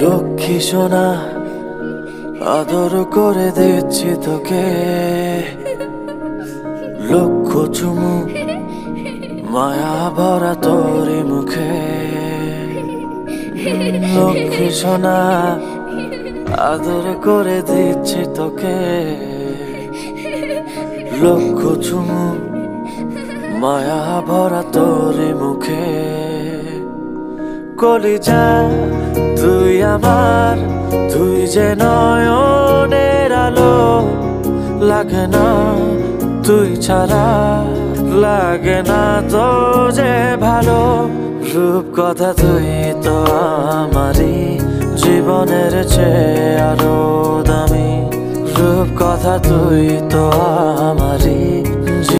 লক্ষ্মী সোনা আদর করে দিচ্ছি তোকে, লক্ষ চুমু মায়া ভরা তোরি মুখে। লক্ষ্মী সোনা আদর করে দিচ্ছি তোকে, লক্ষ চুমু মায়া ভরা তোরি মুখে। কলিজা তুই আমার, তুই যে নয়নের আলো, লাগে না তুই ছাড়া, লাগে না তো যে ভালো। রূপ কথা তুই তো আমারই, জীবনের চেয়ে আরো দামি। রূপ কথা তুই তো আমারই।